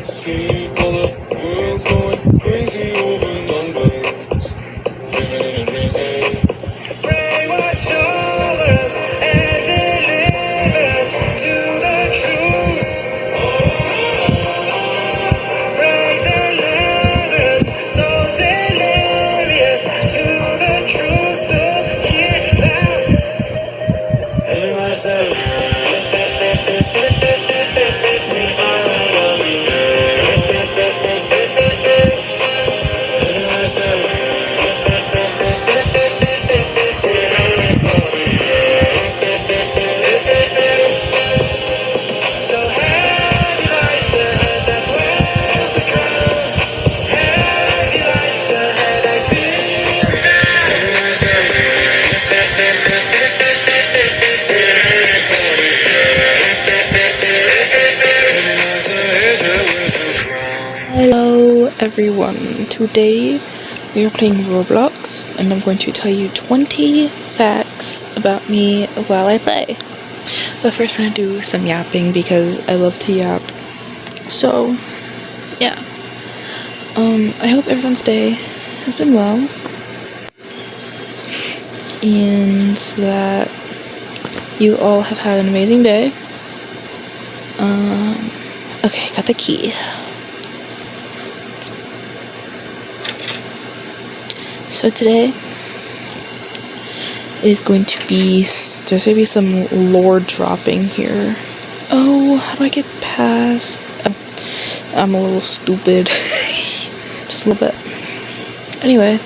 See all the world's going crazy over numbers. Living in a dream, hey. Pray watch over us and deliver us to the truth. Pray deliver us, so delirious to the truth. To hear now. Everybody say. So heavy lies the head that wears the crown. Heavy lies the head I feel. Hello everyone. Today we are playing Roblox and I'm going to tell you 20 facts about me while I play. But first we're gonna do some yapping because I love to yap. So, yeah. I hope everyone's day has been well. And that you all have had an amazing day. Okay, got the key. So today is going to be, there's going to be some lore dropping here. Oh, how do I get past? I'm a little stupid. Just a little bit. Anyway.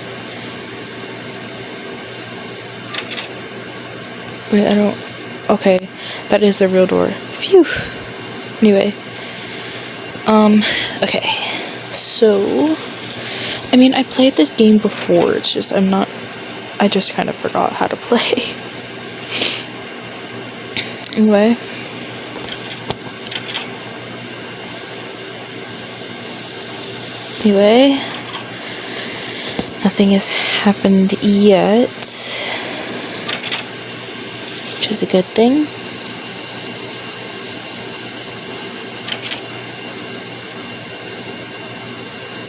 Wait, I don't, okay, that is the real door. Phew. Anyway. Okay. So, I mean, I played this game before, it's just, I just kind of forgot how to play. Anyway. Nothing has happened yet, which is a good thing.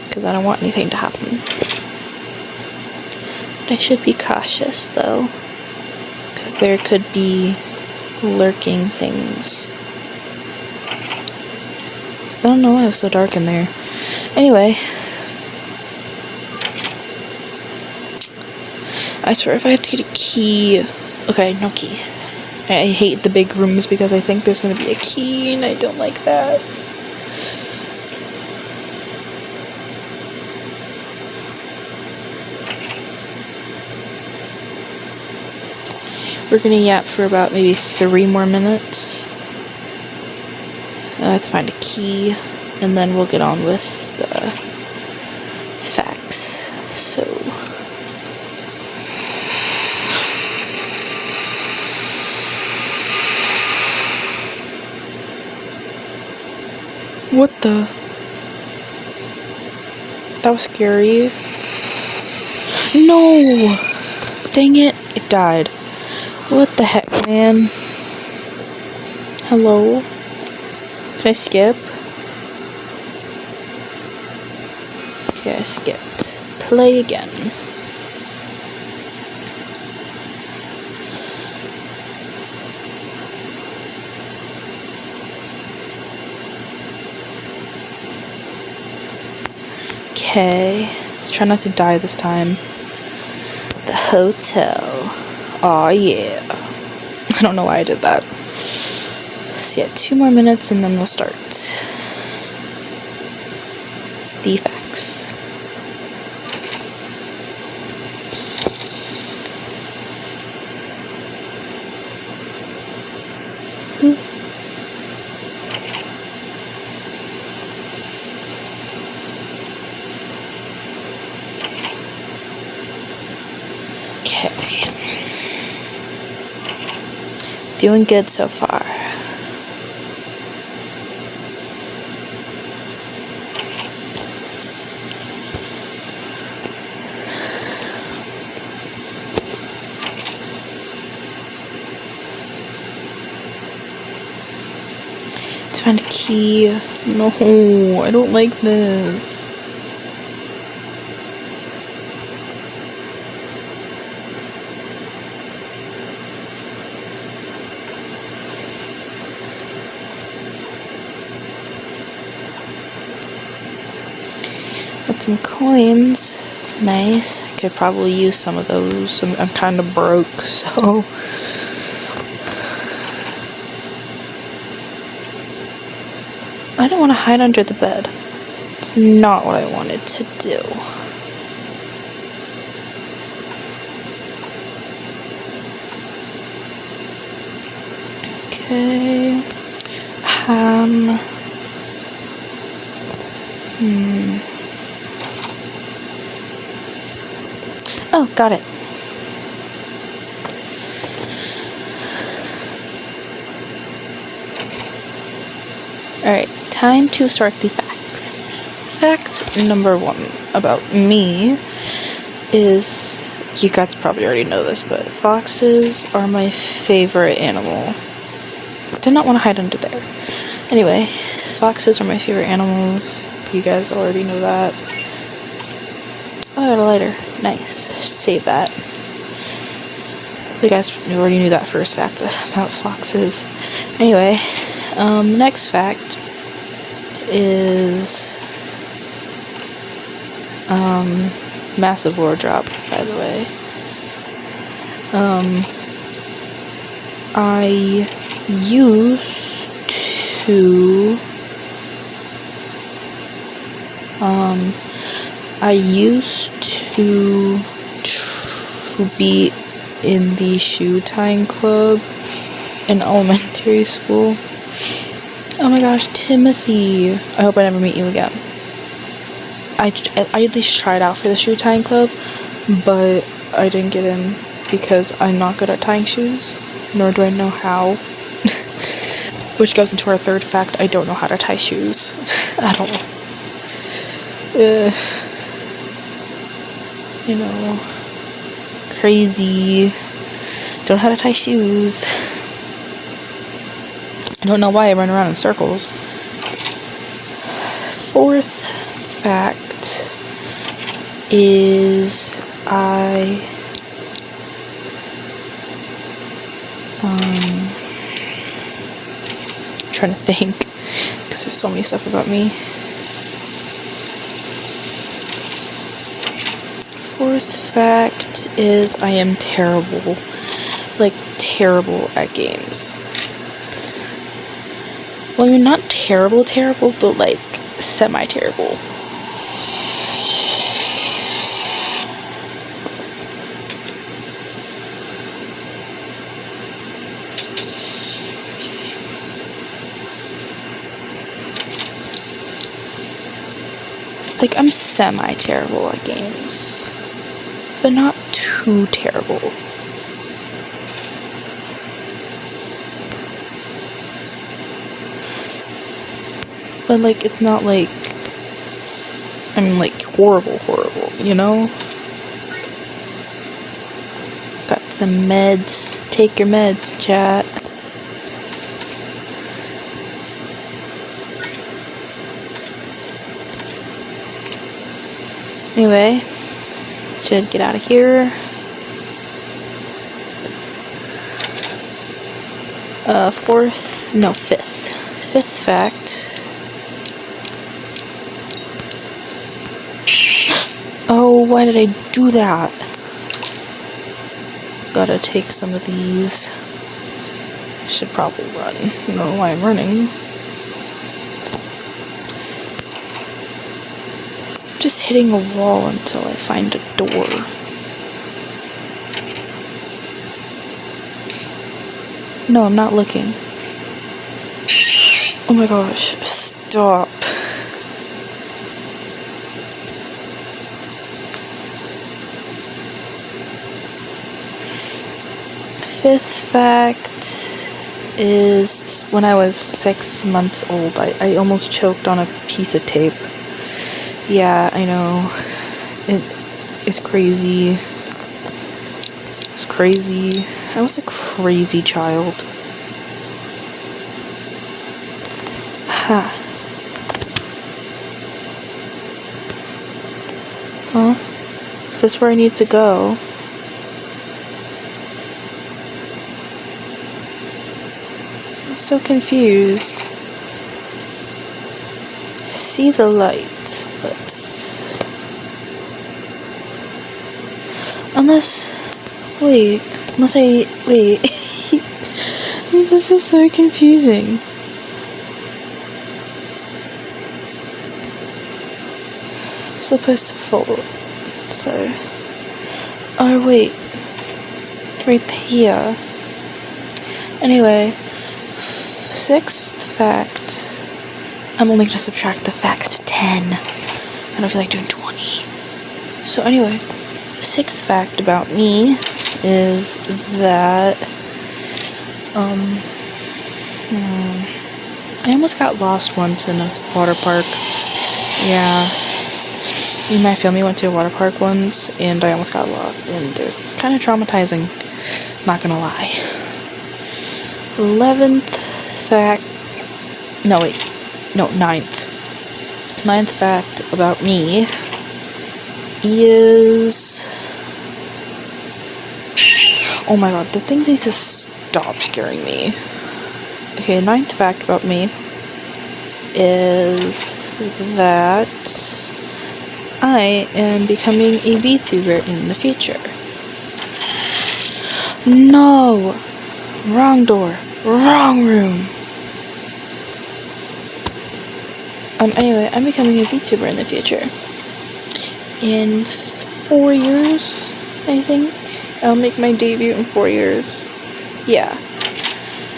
Because I don't want anything to happen. But I should be cautious though, because there could be lurking things. I don't know why it was so dark in there. Anyway, I swear if I have to get a key, okay, no key. I hate the big rooms because I think there's gonna be a key and I don't like that. We're gonna yap for about maybe 3 more minutes. I have to find a key, and then we'll get on with facts. So, what the? That was scary. No! Dang it! It died. What the heck, man? Hello? Can I skip? Okay, I skipped. Play again. Okay, let's try not to die this time. The hotel. Aw, yeah. I don't know why I did that. So yeah, 2 more minutes and then we'll start. The facts. Ooh. Okay. Doing good so far. To find a key. No, I don't like this. Got some coins. It's nice. I could probably use some of those. I'm kind of broke, so. I don't want to hide under the bed. It's not what I wanted to do. Okay. Oh, got it. Alright, time to start the facts. Fact number 1 about me is, you guys probably already know this, but foxes are my favorite animal. Did not want to hide under there. Anyway, foxes are my favorite animals. You guys already know that. Oh, I got a lighter. Nice. Save that. You guys already knew that first fact about foxes. Anyway, next fact is massive lore drop, by the way. I used to be in the shoe tying club in elementary school. Oh my gosh, Timothy. I hope I never meet you again. I at least tried out for the shoe tying club, but I didn't get in because I'm not good at tying shoes, nor do I know how. Which goes into our third fact, I don't know how to tie shoes at all. You know, crazy. Don't know how to tie shoes. I don't know why I run around in circles. Fourth fact is trying to think because there's so many stuff about me. Fourth fact is I am terrible. Like, terrible at games. Well, you're not terrible, but like, semi-terrible. Like, I'm semi-terrible at games, but not too terrible. But, like, it's not like I'm, like, horrible, you know? Got some meds. Take your meds, chat. Anyway, should get out of here. Fifth fact. Oh, why did I do that? Gotta take some of these. I should probably run. I don't know why I'm running. Just hitting a wall until I find a door. No, I'm not looking. Oh my gosh, stop. Fifth fact is when I was 6 months old, I almost choked on a piece of tape. Yeah, I know. It's crazy. It's crazy. I was a crazy child. Ha. Huh? Is this where I need to go? I'm so confused. See the light, but unless I wait. This is so confusing. I'm supposed to fold, so. Oh wait, right here. Anyway, sixth fact. I'm only gonna subtract the facts to 10. I don't feel like doing 20. So anyway, sixth fact about me is that I almost got lost once in a water park. Yeah. Me and my family went to a water park once and I almost got lost, and it was kind of traumatizing, not gonna lie. 11th fact. No, wait. No, 9th. 9th fact about me is. Oh my god, the thing needs to stop scaring me. Okay, 9th fact about me is that I am becoming a VTuber in the future. No! Wrong door. Wrong room. Anyway, I'm becoming a VTuber in the future. In 4 years, I think. I'll make my debut in 4 years. Yeah.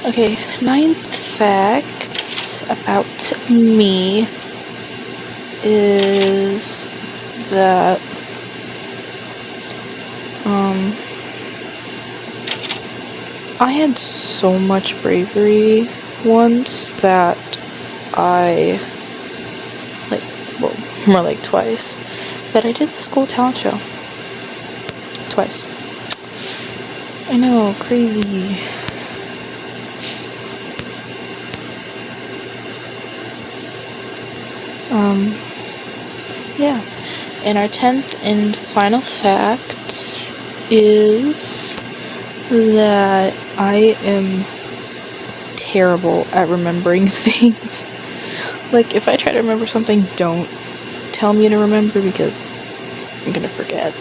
Okay, 9th fact about me is that I had so much bravery once that more like twice, that I did the school talent show. Twice. I know, crazy. Yeah. And our 10th and final fact is that I am terrible at remembering things. Like, if I try to remember something, don't tell me to remember because I'm gonna forget.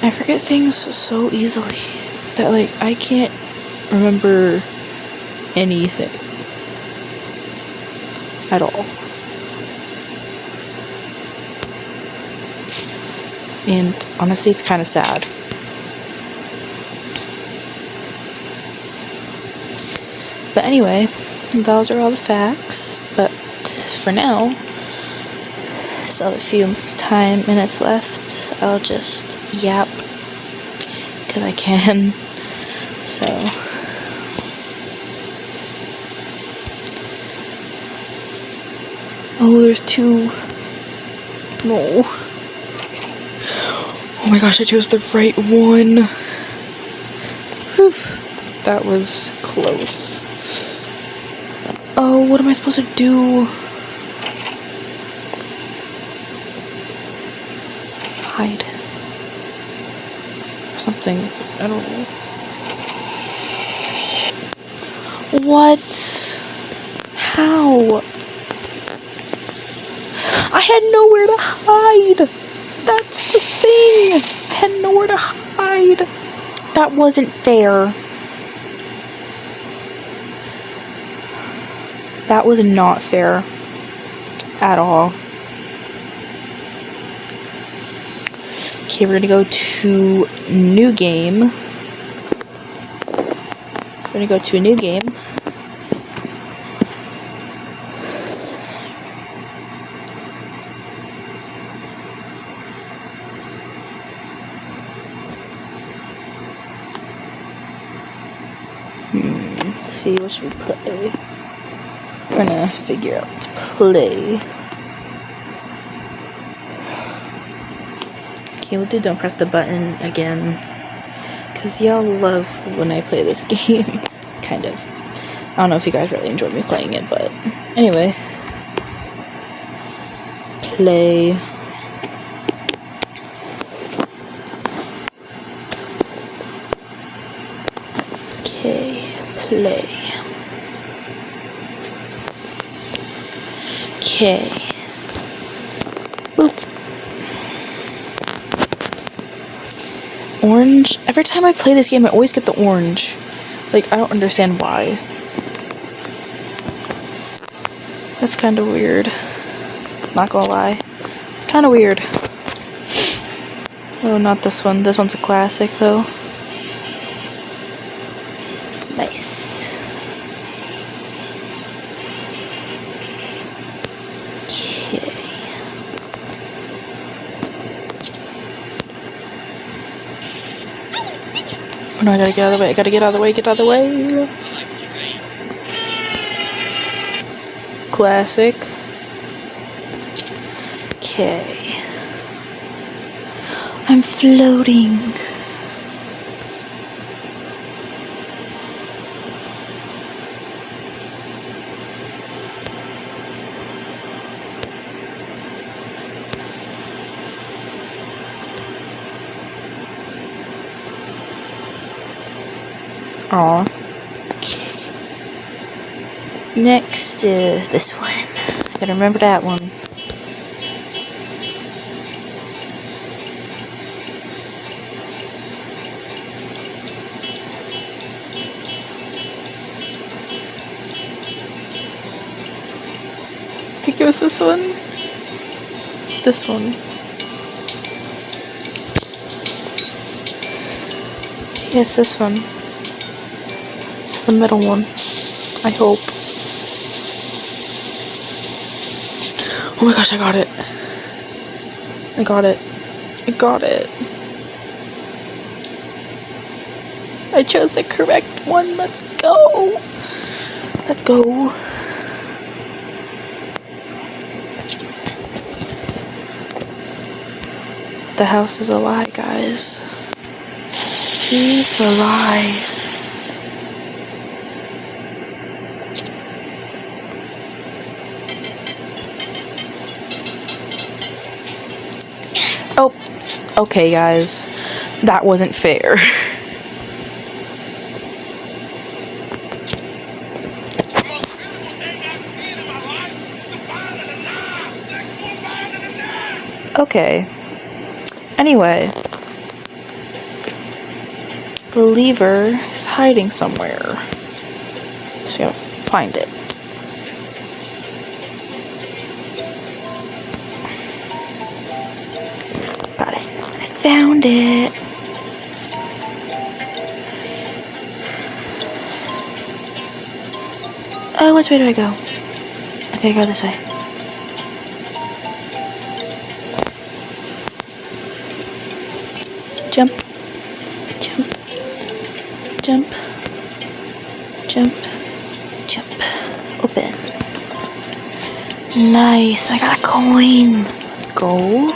I forget things so easily that, like, I can't remember anything at all. And honestly, it's kind of sad. But anyway, those are all the facts. But for now, still have a few minutes left. I'll just yap because I can. So. Oh, there's 2. No. Oh my gosh, I chose the right one. Whew. That was close. Oh, what am I supposed to do? Hide. Or something. I don't know. What? How? I had nowhere to hide. That's the thing. I had nowhere to hide. That wasn't fair. That was not fair at all. Okay, we're gonna go to new game. We're gonna go to a new game. Let's see, what should we play? We're gonna figure out to play. Okay, we'll do Don't Press the Button again, because y'all love when I play this game. Kind of. I don't know if you guys really enjoyed me playing it, but anyway. Let's play. Okay, play. Okay. Boop. Orange. Every time I play this game, I always get the orange. Like, I don't understand why. That's kind of weird. Not gonna lie. It's kind of weird. Oh, not this one. This one's a classic, though. Nice. Okay. Oh no, I gotta get out of the way. I gotta get out of the way. Get out of the way. Classic. Okay. I'm floating. Aw. Okay. Next is this one. I gotta remember that one. I think it was this one. This one. Yes, this one. It's the middle one. I hope. Oh my gosh, I got it. I got it. I got it. I chose the correct one. Let's go. Let's go. The house is a lie, guys. See, it's a lie. Oh, okay, guys. That wasn't fair. Okay. Anyway. The lever is hiding somewhere. So I gotta find it. Got it. I found it. Oh, which way do I go? Okay, go this way. Jump. Jump. Jump. Jump. Jump. Open. Nice. I got a coin. Let's go.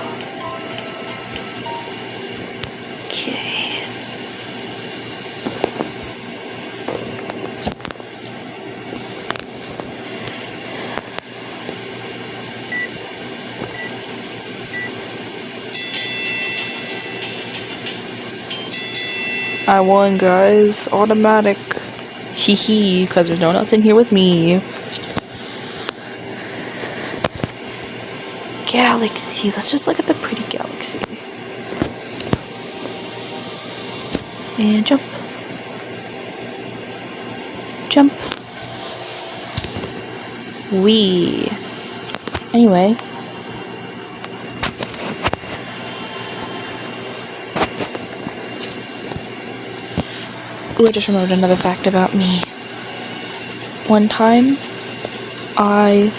Okay. I won, guys. Automatic. Hee hee, because there's no one else in here with me. Galaxy. Let's just look at the pretty galaxy. And jump. Jump. Wee. Anyway. Ooh, I just remembered another fact about me. One time, I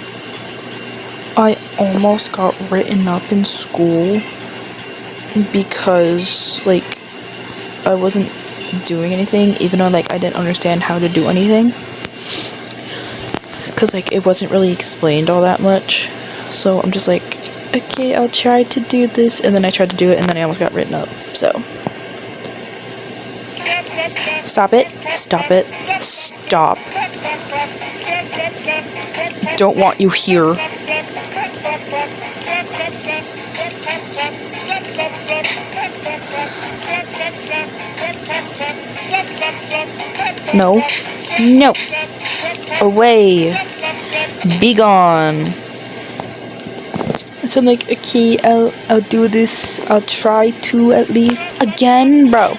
almost got written up in school because, like, I wasn't doing anything, even though, like, I didn't understand how to do anything. Because, like, it wasn't really explained all that much. So I'm just like, okay, I'll try to do this. And then I tried to do it, and then I almost got written up. So. Stop it. Stop it. Stop. Don't want you here. No. No. Away. Be gone. So like a key, I'll do this. I'll try to at least again, bro.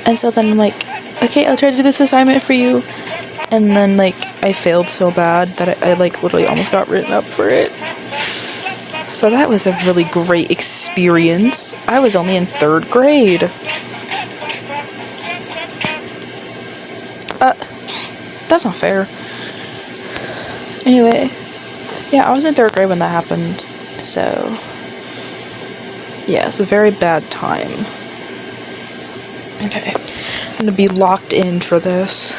And so then I'm like, okay, I'll try to do this assignment for you. And then like I failed so bad that I like literally almost got written up for it. So that was a really great experience. I was only in 3rd grade. That's not fair. Anyway, yeah, I was in 3rd grade when that happened. So, yeah, it's a very bad time. Okay, I'm gonna be locked in for this.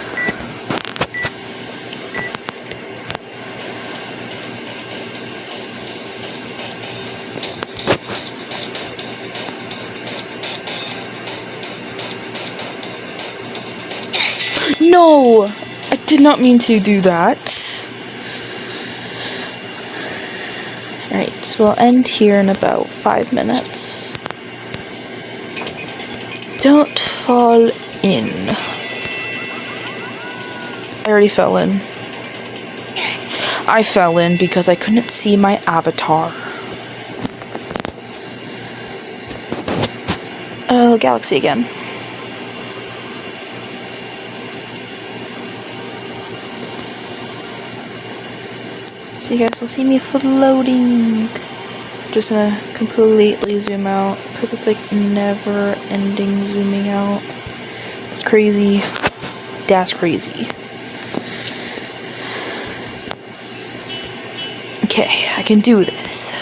No! I did not mean to do that. Alright, so we'll end here in about 5 minutes. Don't fall in. I already fell in. I fell in because I couldn't see my avatar. Oh, Galaxy again. So you guys will see me floating. Just gonna completely zoom out because it's like never ending zooming out. It's crazy. That's crazy. Okay, I can do this.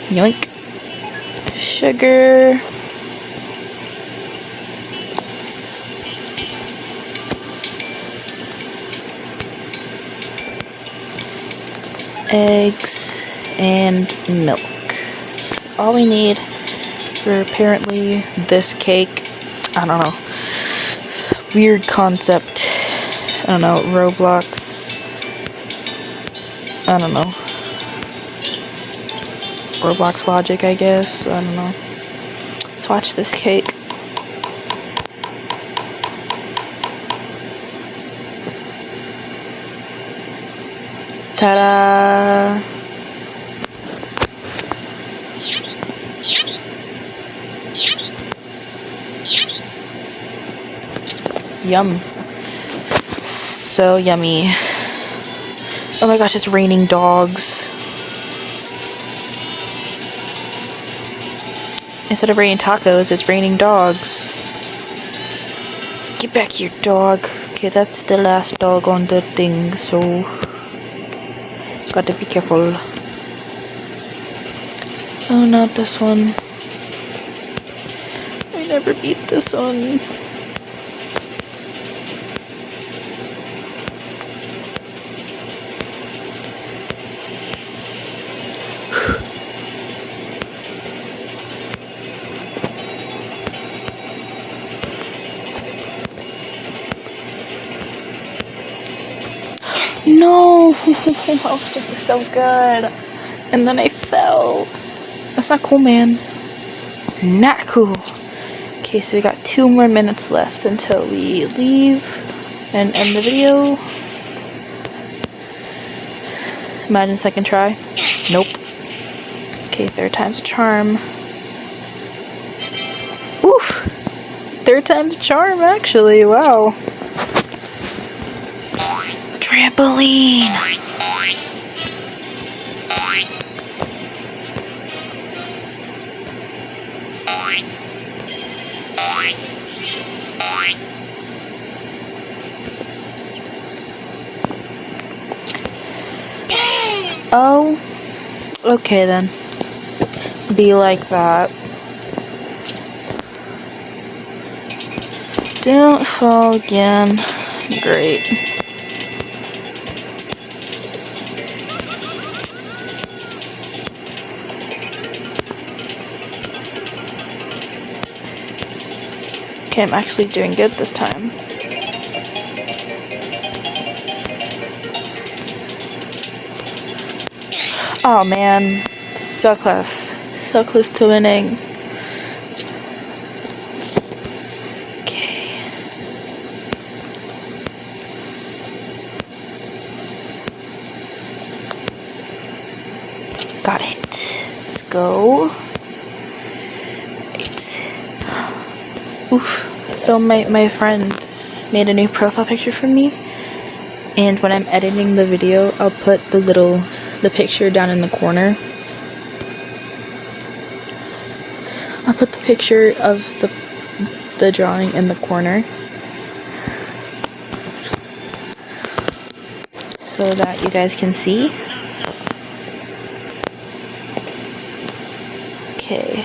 Yoink. Sugar. Eggs and milk. That's all we need for apparently this cake. I don't know. Weird concept. I don't know. Roblox. I don't know. Roblox logic, I guess. I don't know. Let's watch this cake. Ta-da! Yum. So yummy. Oh my gosh, it's raining dogs. Instead of raining tacos, it's raining dogs. Get back here, dog. Okay, that's the last dog on the thing, so gotta be careful. Oh, not this one. I never beat this one. No! I was doing so good. And then I fell. That's not cool, man. Not cool. Okay, so we got 2 more minutes left until we leave and end the video. Imagine 2nd try. Nope. Okay, 3rd time's a charm. Oof! 3rd time's a charm, actually. Wow. Trampoline! Oh, okay then. Be like that. Don't fall again. Great. Okay, I'm actually doing good this time. Oh man, so close. So close to winning. Okay. Got it. Let's go. Right. Oof. So my friend made a new profile picture for me. And when I'm editing the video, I'll put the picture down in the corner. I'll put the picture of the drawing in the corner so that you guys can see. Okay,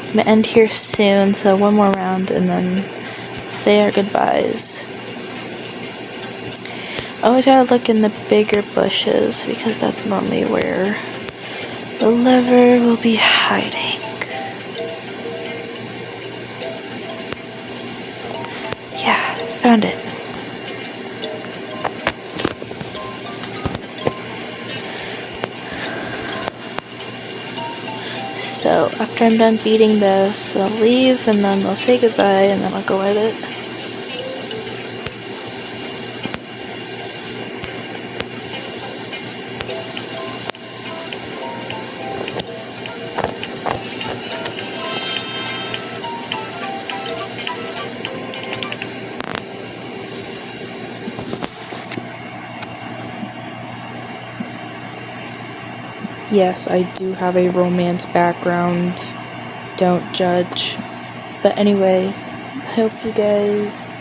I'm gonna end here soon, so one more round and then say our goodbyes. Always gotta look in the bigger bushes because that's normally where the lever will be hiding. Yeah, found it. So after I'm done beating this, I'll leave and then I'll say goodbye and then I'll go edit. Yes, I do have a romance background. Don't judge. But anyway, I hope you guys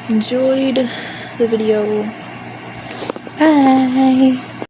enjoyed the video. Bye!